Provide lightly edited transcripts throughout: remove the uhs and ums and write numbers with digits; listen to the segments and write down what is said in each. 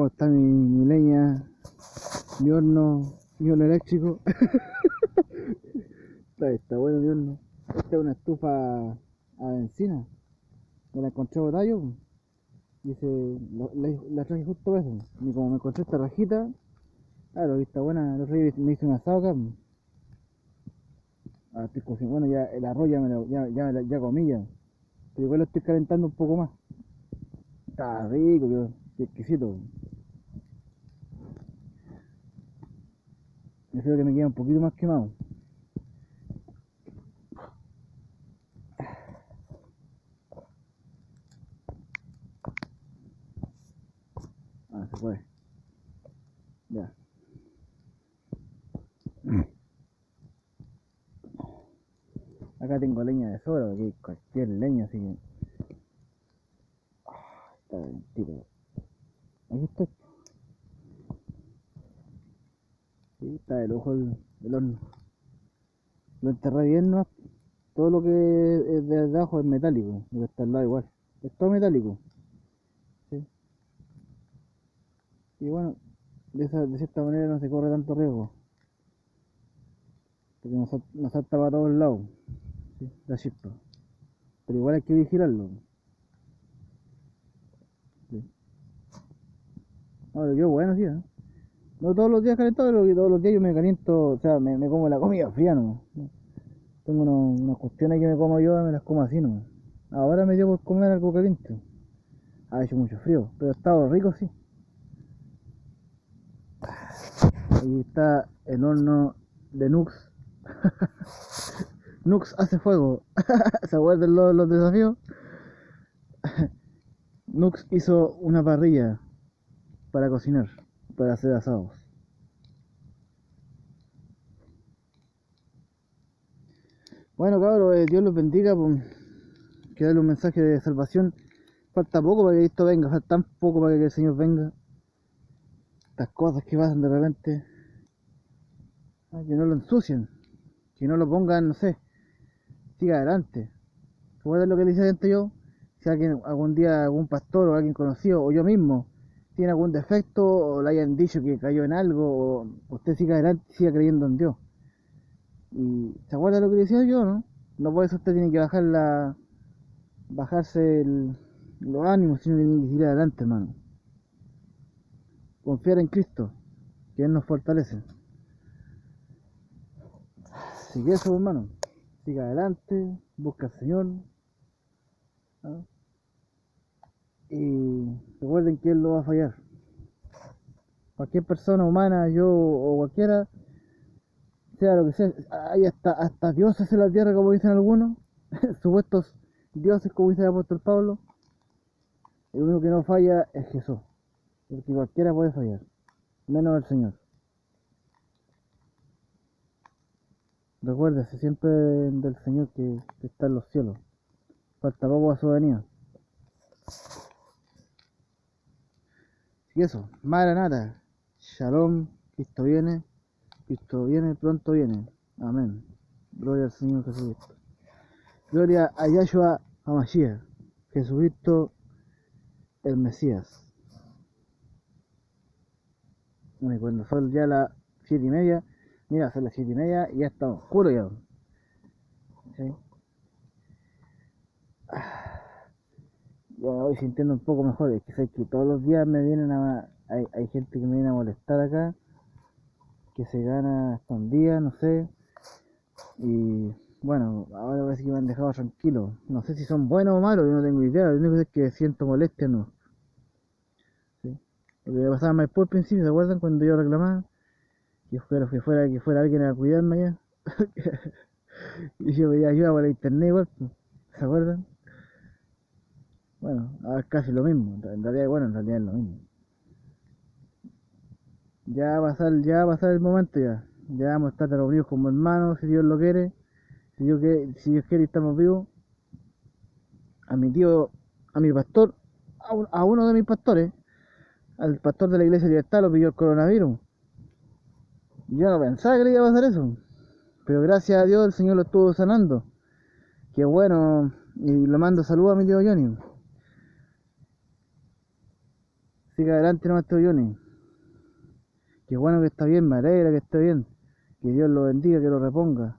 cómo está mi leña, mi horno eléctrico. Está bueno mi horno. Esta es una estufa a benzina. Me la encontré botada yo. Dice, la traje justo por eso. Y como me encontré esta rajita, claro, está buena. El otro día me hice un asado acá. Ahora estoy cocinando. Bueno, ya el arroz ya comí ya. Pero igual lo estoy calentando un poco más. Está rico, qué exquisito. Espero que me quede un poquito más quemado. Ah, se puede. Ya. Acá tengo leña de sobra, aquí hay cualquier leña, así que... Está calentito. Aquí está. Sí, está de lujo el horno. Lo enterré bien, ¿no? Todo lo que es de abajo es metálico, lo que está al lado igual. Es todo metálico. ¿Sí? Y bueno, de cierta manera no se corre tanto riesgo. Porque nos salta para todos lados. ¿Sí? La chispa. Pero igual hay que vigilarlo. ¿Sí? Ahora, qué bueno, sí, ¿eh? No todos los días calentado, pero que todos los días yo me caliento, o sea, me como la comida fría, ¿no? Tengo unas cuestiones que me como yo, me las como así, ¿no? Ahora me dio por comer algo caliente. Ha hecho mucho frío, pero ha estado rico, sí. Ahí está el horno de Nux. Nux hace fuego. ¿Se acuerdan los desafíos? Nux hizo una parrilla para cocinar, para hacer asados. Bueno, cabros, Dios los bendiga. Pues, que darle un mensaje de salvación. Falta poco para que esto venga, falta tan poco para que el Señor venga. Estas cosas que pasan de repente, que no lo ensucien, que no lo pongan, no sé, siga adelante. ¿Recuerdan lo que le decía antes yo? Si alguien, algún día, algún pastor o alguien conocido, o yo mismo, tiene algún defecto, o le hayan dicho que cayó en algo, o usted siga adelante, siga creyendo en Dios. Y ¿se acuerda lo que le decía yo, no? No por eso usted tiene que bajarse los ánimos, sino que tiene que seguir adelante, hermano. Confiar en Cristo, que Él nos fortalece. Así que eso, hermano, siga adelante, busca al Señor, ¿no? Y recuerden que Él no va a fallar. Cualquier persona humana, yo o cualquiera, sea lo que sea, hay hasta dioses en la tierra, como dicen algunos, supuestos dioses, como dice el apóstol Pablo. El único que no falla es Jesús, porque cualquiera puede fallar, menos el Señor. Recuérdese siempre del Señor que está en los cielos. Falta poco a su venida. Y eso, Maranata, Shalom, Cristo viene, pronto viene. Amén. Gloria al Señor Jesucristo. Gloria a Yahshua HaMashiach, Jesucristo el Mesías. Bueno, y cuando son ya las 7:30, mira, son las 7:30 y ya está oscuro ya. ¿Sí? Ya me voy sintiendo un poco mejor. Es que sé que todos los días me vienen hay gente que me viene a molestar acá, que se gana escondida, no sé. Y bueno, ahora parece que me han dejado tranquilo. No sé si son buenos o malos, yo no tengo idea. Lo único que es que siento molestia, no. ¿Sí? Lo que me pasaba más por el principio, ¿se acuerdan? Cuando yo reclamaba que fuera alguien a cuidarme allá. Y yo pedía ayuda por la internet igual, pues, ¿se acuerdan? Bueno, ahora es casi lo mismo. En realidad, bueno, en realidad es lo mismo. Ya va a pasar el momento ya. Ya vamos a estar reunidos como hermanos, si Dios lo quiere. Si Dios quiere y estamos vivos. A mi tío, a mi pastor, a uno de mis pastores, al pastor de la iglesia Libertad, lo pilló el coronavirus. Yo no pensaba que le iba a pasar eso. Pero gracias a Dios el Señor lo estuvo sanando. Qué bueno. Y le mando saludos a mi tío Johnny. Siga adelante nomás, tío Johnny. Qué bueno que está bien, me alegra que esté bien. Que Dios lo bendiga, que lo reponga.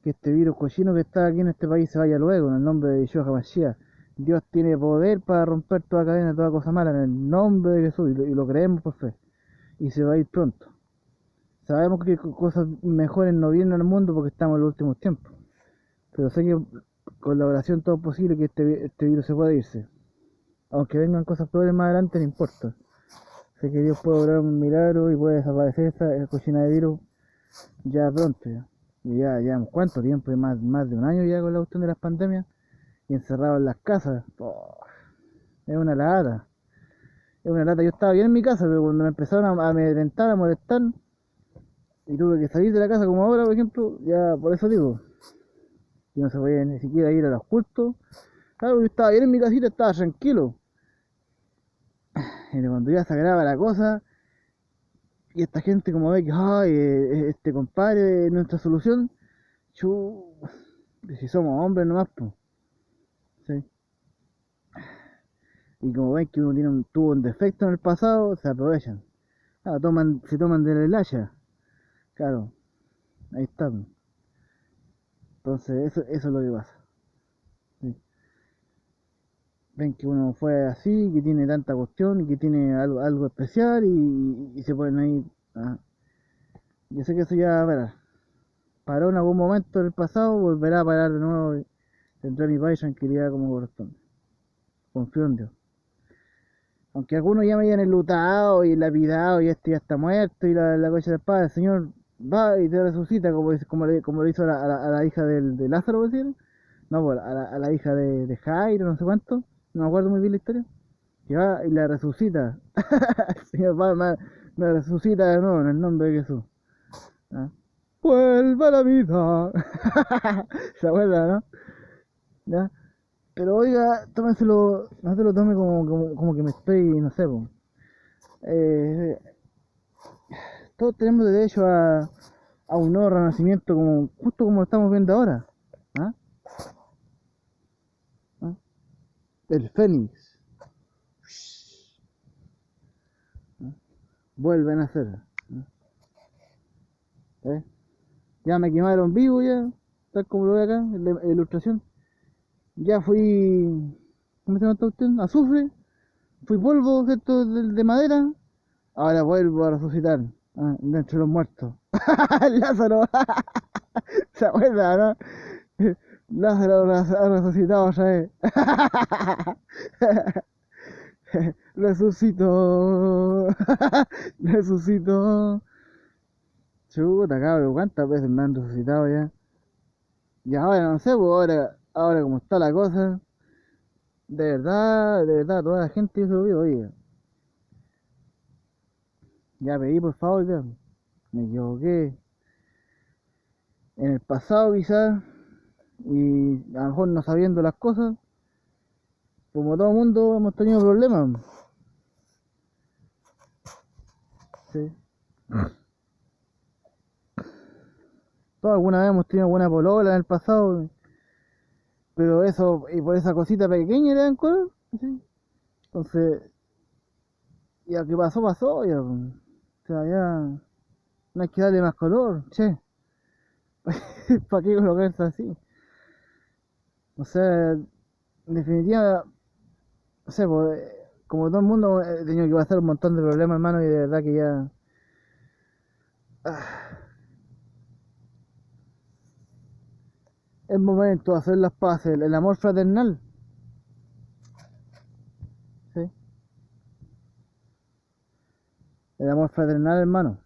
Que este virus cochino que está aquí en este país se vaya luego, en el nombre de Yeshua HaMashiach. Dios tiene poder para romper toda cadena, toda cosa mala, en el nombre de Jesús, y lo creemos por fe. Y se va a ir pronto. Sabemos que cosas mejores no vienen al mundo porque estamos en los últimos tiempos. Pero sé que con la oración todo es posible que este virus se pueda irse. Aunque vengan cosas peores más adelante, no importa. Sé que Dios puede obrar un milagro y puede desaparecer esta cochina de virus ya pronto. Ya. Y ya, ¿cuánto tiempo? Más de un año ya con la cuestión de las pandemias y encerrados en las casas. Oh, es una lata. Es una lata. Yo estaba bien en mi casa, pero cuando me empezaron a amedrentar, a molestar, y tuve que salir de la casa como ahora, por ejemplo, ya por eso digo, yo no se podía ni siquiera ir a los cultos. Claro, yo estaba bien en mi casita, estaba tranquilo. Y cuando ya se agrava la cosa, y esta gente como ve que, ay, este compadre es nuestra solución, si somos hombres nomás, pues, ¿sí? Y como ven que uno tuvo un defecto en el pasado, se aprovechan. Claro, se toman de la hacha. Claro, ahí está, pues. Entonces, eso es lo que pasa. ¿Sí? Ven que uno fue así, que tiene tanta cuestión, y que tiene algo especial, y se ponen ahí. ¿Ah? Yo sé que eso ya, verá, paró en algún momento en el pasado, volverá a parar de nuevo, y tendrá mi paz y tranquilidad como corresponde. Confío en Dios. Aunque algunos ya me hayan enlutado y lapidado y este ya está muerto y la cocha del padre, el Señor va y te resucita como le hizo a la hija de Lázaro, ¿por decir? No, pues a la hija de Jairo, no sé cuánto, no me acuerdo muy bien la historia, que va y la resucita. El Señor va, me resucita de nuevo en el nombre de Jesús. ¿Ah? Vuelve a la vida. Se acuerda, ¿no? ¿Ya? Pero oiga, tómenselo, no se lo tome como que me estoy, no sé, po. Eh, Todos tenemos derecho a un nuevo renacimiento justo como lo estamos viendo ahora. ¿Ah? ¿Ah? El Fénix. ¿Ah? Vuelven a nacer. ¿Ah? ¿Eh? Ya me quemaron vivo ya, tal como lo ve acá, en la ilustración. Ya fui, ¿cómo se llama esta cuestión? Azufre. Fui polvo, ¿cierto? De madera. Ahora vuelvo a resucitar. De entre los muertos. Lázaro. ¿Se acuerda, no? Lázaro ha resucitado otra vez. Resucitó. Resucitó. Chuta, cabrón, ¿cuántas veces me han resucitado ya? Y ahora no sé, pues ahora como está la cosa, de verdad, toda la gente hizo video, oye, ya pedí por favor, ya, me equivoqué en el pasado quizás, y a lo mejor no sabiendo las cosas, como todo mundo hemos tenido problemas, ¿sí? Todos alguna vez hemos tenido buena polola en el pasado, pero eso, y por esa cosita pequeña le dan color, ¿sí? Entonces, ya que pasó, pasó, ya, pues. O sea, ya no hay que darle más color, che. ¿Para qué colocarse así? O sea, en definitiva, no sé, pues, como todo el mundo he tenido que pasar un montón de problemas, hermano, y de verdad que ya es momento de hacer las paces, el amor fraternal, ¿sí? El amor fraternal, hermano,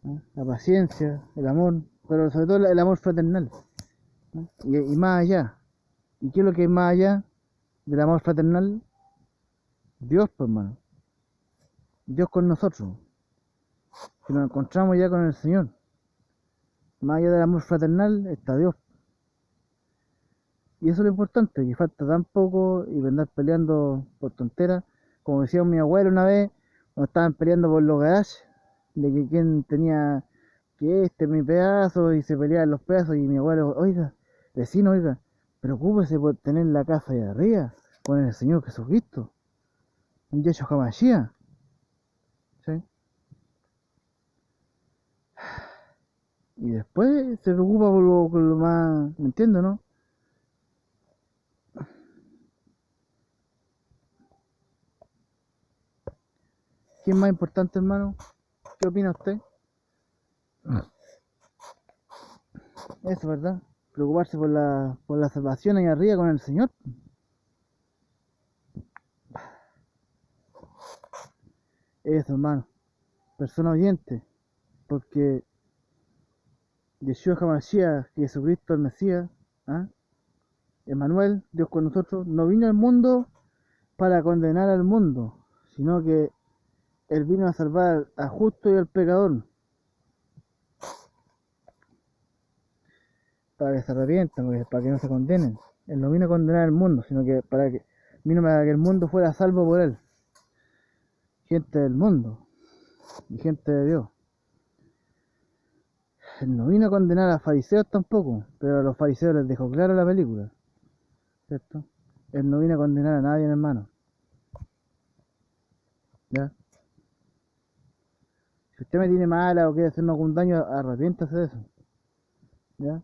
¿no? La paciencia, el amor, pero sobre todo el amor fraternal, ¿no? Y más allá. ¿Y qué es lo que es más allá del amor fraternal? Dios, pues, hermano. Dios con nosotros. Que nos encontramos ya con el Señor. Más allá del amor fraternal está Dios. Y eso es lo importante, que falta tan poco y andar peleando por tonteras. Como decía mi abuelo una vez, cuando estaban peleando por los garages, de que quién tenía que este mi pedazo y se peleaban los pedazos. Y mi abuelo, oiga, vecino, oiga, preocúpese por tener la casa allá arriba con el Señor Jesucristo. un Yeshua HaMashiach, ¿sí? Y después se preocupa por lo más, ¿me entiendes, no? ¿Quién es más importante, hermano? ¿Qué opina usted? Eso, ¿verdad? Preocuparse por la salvación ahí arriba con el Señor. Eso, hermano. Persona oyente. Porque Yeshua HaMashiach, Jesucristo el Mesías, ¿ah? Emmanuel, Dios con nosotros, no vino al mundo para condenar al mundo, sino que Él vino a salvar al justo y al pecador, para que se arrepientan, para que no se condenen. Él no vino a condenar al mundo, sino que vino para que el mundo fuera salvo por Él. Gente del mundo y gente de Dios. Él no vino a condenar a los fariseos tampoco, pero a los fariseos les dejó claro la película, ¿cierto? Él no vino a condenar a nadie, hermano. ¿Ya? Si usted me tiene mala o quiere hacerme algún daño, arrepiéntase de eso, ¿ya?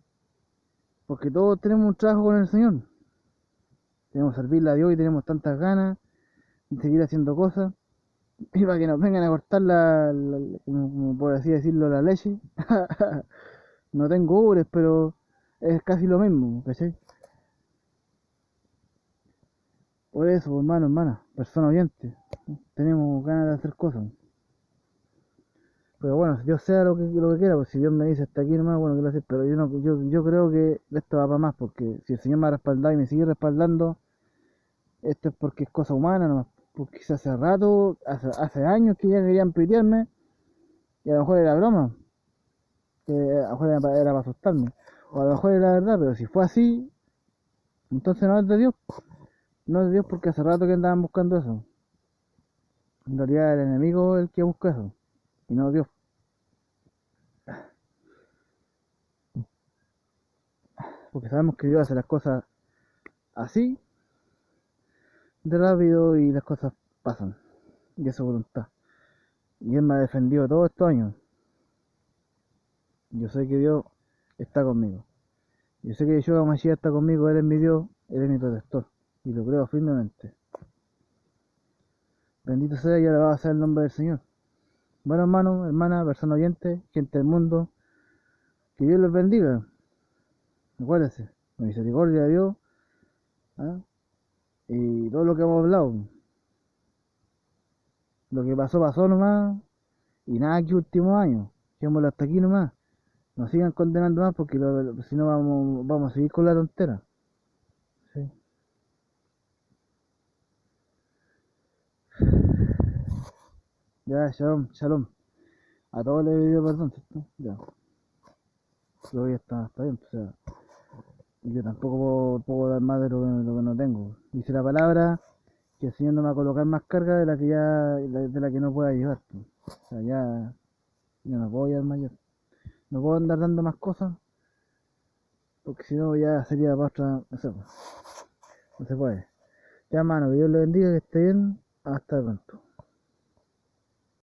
Porque todos tenemos un trabajo con el Señor. Tenemos que servirle a Dios y tenemos tantas ganas de seguir haciendo cosas. Y para que nos vengan a cortar como por así decirlo, la leche. No tengo ubres, pero es casi lo mismo, ¿cachai? Por eso, pues, hermano, hermana, persona oyente, tenemos ganas de hacer cosas. Pero bueno, si Dios sea lo que quiera, pues si Dios me dice hasta aquí nomás, bueno, quiero hacer, pero yo no, yo creo que esto va para más, porque si el Señor me ha respaldado y me sigue respaldando, esto es porque es cosa humana, ¿no? Porque quizás hace rato, hace años que ya querían pitearme, y a lo mejor era broma, que a lo mejor era para asustarme, o a lo mejor era verdad, pero si fue así, entonces no es de Dios, no es de Dios porque hace rato que andaban buscando eso. En realidad el enemigo es el que busca eso, y no Dios, porque sabemos que Dios hace las cosas así, de rápido, y las cosas pasan, y eso es voluntad. Y Él me ha defendido todos estos años. Yo sé que Dios está conmigo. Yo sé que Yeshua Mashiach está conmigo, Él es mi Dios, Él es mi protector. Y lo creo firmemente. Bendito sea y alabado sea el nombre del Señor. Bueno, hermano, hermana, persona oyente, gente del mundo, que Dios los bendiga. Acuérdense, la misericordia de Dios, ¿ah? Y todo lo que hemos hablado. Lo que pasó, pasó nomás. Y nada que últimos años. Dejémoslo hasta aquí nomás. No sigan condenando más porque si no vamos a seguir con la tontera. ¿Sí? Ya, shalom, shalom. A todos les pido perdón, ¿cierto? Ya. Pero ya está bien. O sea, yo tampoco puedo dar más de lo que no tengo. Dice la palabra que el Señor no me va a colocar más carga de la que de la que no pueda llevar, pues. O sea, ya no puedo llevar mayor. No puedo andar dando más cosas, porque si no ya sería para otra, no sé, pues, no se puede. Ya, hermano, que Dios le bendiga, que esté bien, hasta pronto.